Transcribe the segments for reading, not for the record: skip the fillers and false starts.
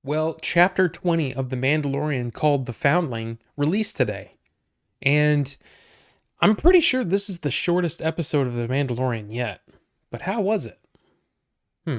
Well, chapter 20 of The Mandalorian, called The Foundling, released today. And I'm pretty sure this is the shortest episode of The Mandalorian yet. But how was it? Hmm.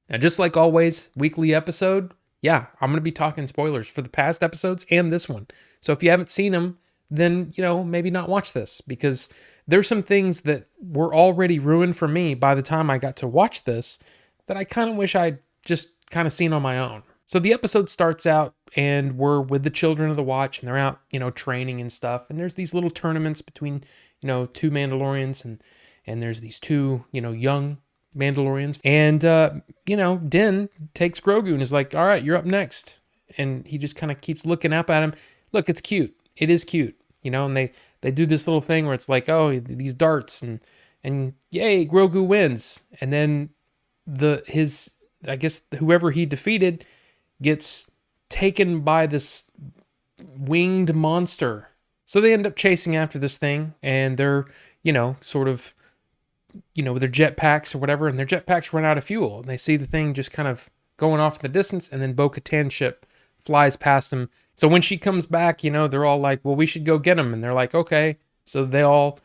Now, just like always, weekly episode, yeah, I'm going to be talking spoilers for the past episodes and this one. So if you haven't seen them, then, maybe not watch this, because there's some things that were already ruined for me by the time I got to watch this that I kind of wish I'd just kind of seen on my own. So the episode starts out and we're with the children of the watch and they're out, training and stuff. And there's these little tournaments between, two Mandalorians, and there's these two, young Mandalorians. And, Din takes Grogu and is like, all right, you're up next. And he just kind of keeps looking up at him. Look, it's cute. It is cute, and they do this little thing where it's like, oh, these darts and yay, Grogu wins. And then I guess whoever he defeated gets taken by this winged monster. So they end up chasing after this thing, and they're, sort of, with their jetpacks or whatever, and their jetpacks run out of fuel. And they see the thing just kind of going off in the distance, and then Bo-Katan ship flies past them. So when she comes back, they're all like, well, we should go get him. And they're like, okay. So a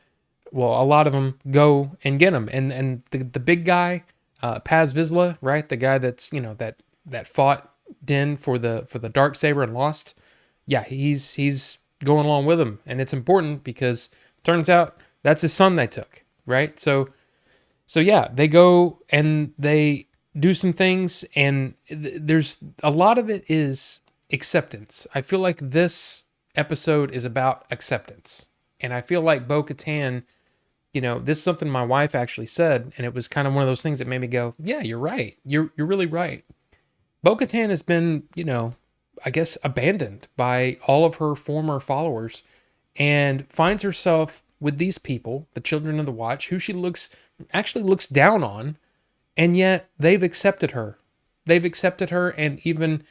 lot of them go and get him. And the big guy, Paz Vizsla, right? The guy that's, that fought Din for the Darksaber and lost. Yeah, he's going along with him. And it's important because turns out that's his son they took, right? So yeah, they go and they do some things, and there's a lot of it is acceptance. I feel like this episode is about acceptance. And I feel like Bo-Katan, this is something my wife actually said, and it was kind of one of those things that made me go, yeah, you're right. You're really right. Bo-Katan has been, I guess, abandoned by all of her former followers, and finds herself with these people, the Children of the Watch, who she actually looks down on, and yet they've accepted her. They've accepted her and even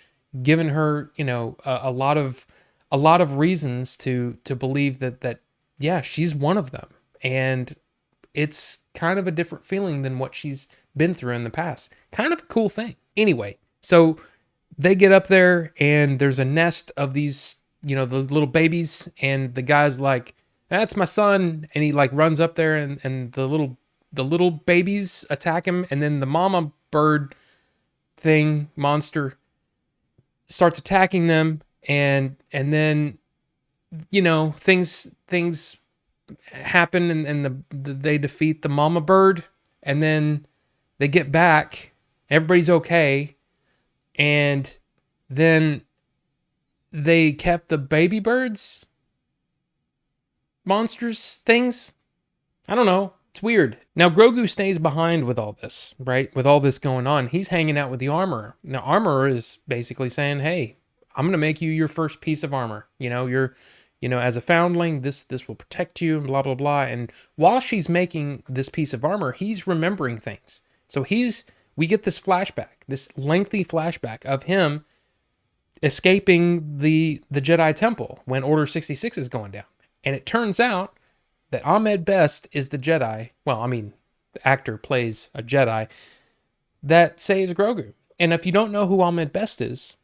given her, a lot of reasons to believe that yeah, she's one of them. And it's kind of a different feeling than what she's been through in the past. Kind of a cool thing. Anyway, so they get up there and there's a nest of these, those little babies, and the guy's like, that's my son. And he like runs up there, and the little babies attack him, and then the mama bird thing monster starts attacking them, and then things happen, and they defeat the mama bird, and then they get back, everybody's okay, and then they kept the baby birds monsters things. I don't know. It's weird. Now, Grogu stays behind with all this, right? With all this going on, he's hanging out with the armorer. Now, armorer is basically saying, hey, I'm going to make you your first piece of armor. You're, as a foundling, this will protect you, and blah, blah, blah. And while she's making this piece of armor, he's remembering things. So we get this flashback, this lengthy flashback of him escaping the Jedi Temple when Order 66 is going down. And it turns out that Ahmed Best is the Jedi. Well, I mean, the actor plays a Jedi that saves Grogu. And if you don't know who Ahmed Best is,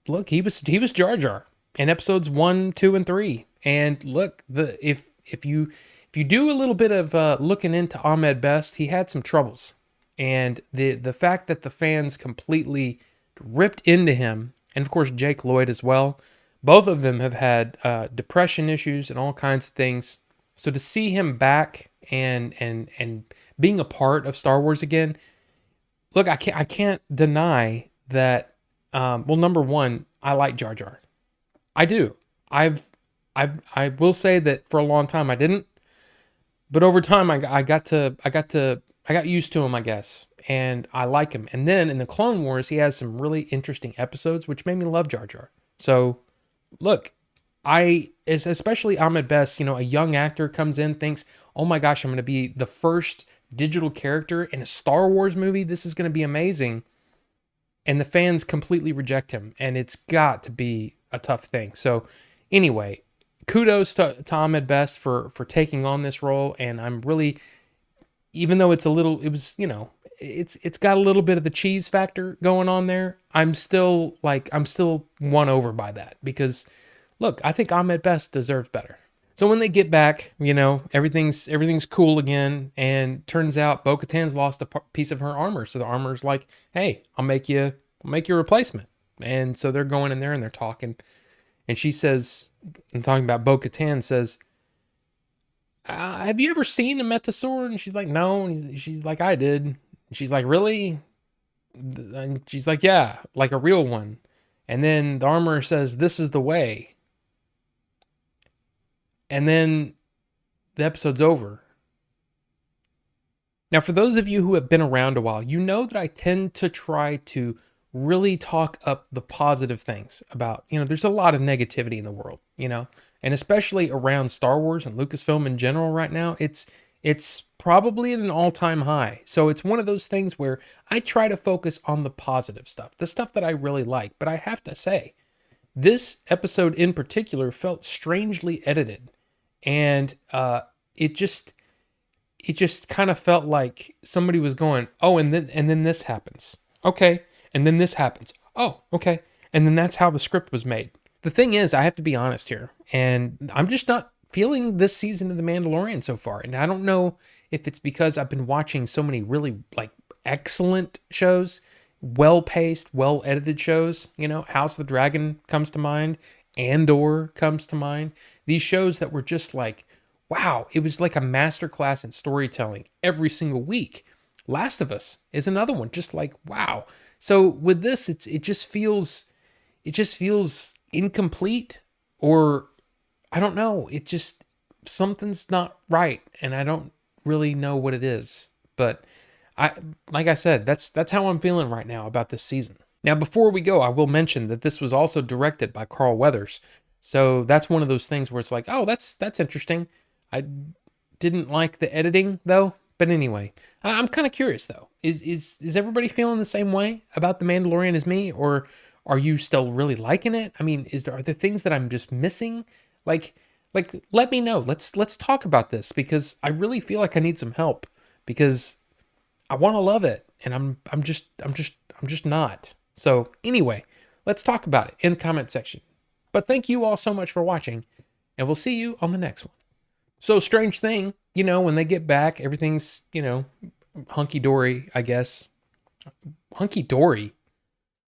look, he was Jar Jar in episodes 1, 2, and 3. And look, if you do a little bit of looking into Ahmed Best, he had some troubles. And the fact that the fans completely ripped into him, and of course Jake Lloyd as well, both of them have had depression issues and all kinds of things. So to see him back and being a part of Star Wars again, look, I can't deny that. Well, number one, I like Jar Jar. I do. I will say that for a long time I didn't, but over time I got used to him, I guess, and I like him. And then in the Clone Wars, he has some really interesting episodes, which made me love Jar Jar. So look, especially Ahmed Best, a young actor comes in, thinks, oh my gosh, I'm going to be the first digital character in a Star Wars movie. This is going to be amazing. And the fans completely reject him. And it's got to be a tough thing. So anyway, kudos to Ahmed Best for taking on this role. And I'm really, even though it was, it's got a little bit of the cheese factor going on there. I'm still won over by that because look, I think Ahmed Best deserves better. So when they get back, everything's cool again, and turns out Bo-Katan's lost a piece of her armor. So the armor's like, "Hey, I'll make you a replacement." And so they're going in there and they're talking, and she says, I'm talking about Bo-Katan says, "Have you ever seen a mythosaur?" And she's like, "No." And she's like, "I did." And she's like, "Really?" And she's like, "Yeah, like a real one." And then the armorer says, "This is the way." And then the episode's over. Now, for those of you who have been around a while, you know that I tend to try to really talk up the positive things about, there's a lot of negativity in the world, and especially around Star Wars and Lucasfilm in general right now, it's probably at an all-time high. So it's one of those things where I try to focus on the positive stuff, the stuff that I really like. But I have to say, this episode in particular felt strangely edited, and it just it just kind of felt like somebody was going, "Oh, and then this happens. Okay. And then this happens. Oh, okay." And then that's how the script was made. The thing is, I have to be honest here, and I'm just not feeling this season of The Mandalorian so far. And I don't know if it's because I've been watching so many really like excellent shows, well-paced, well-edited shows, House of the Dragon comes to mind, Andor comes to mind. These shows that were just like, wow, it was like a masterclass in storytelling every single week. Last of Us is another one, just like wow. So with this, it just feels incomplete, or I don't know. It just something's not right, and I don't really know what it is. But I, like I said, that's how I'm feeling right now about this season. Now, before we go, I will mention that this was also directed by Carl Weathers. So that's one of those things where it's like, oh, that's interesting. I didn't like the editing though. But anyway, I'm kind of curious though. Is everybody feeling the same way about The Mandalorian as me, or are you still really liking it? I mean, are there things that I'm just missing? Like let me know. Let's talk about this because I really feel like I need some help because I want to love it and I'm just not. So anyway, let's talk about it in the comment section. But thank you all so much for watching, and we'll see you on the next one. So strange thing, when they get back, everything's, hunky dory, I guess. Hunky dory.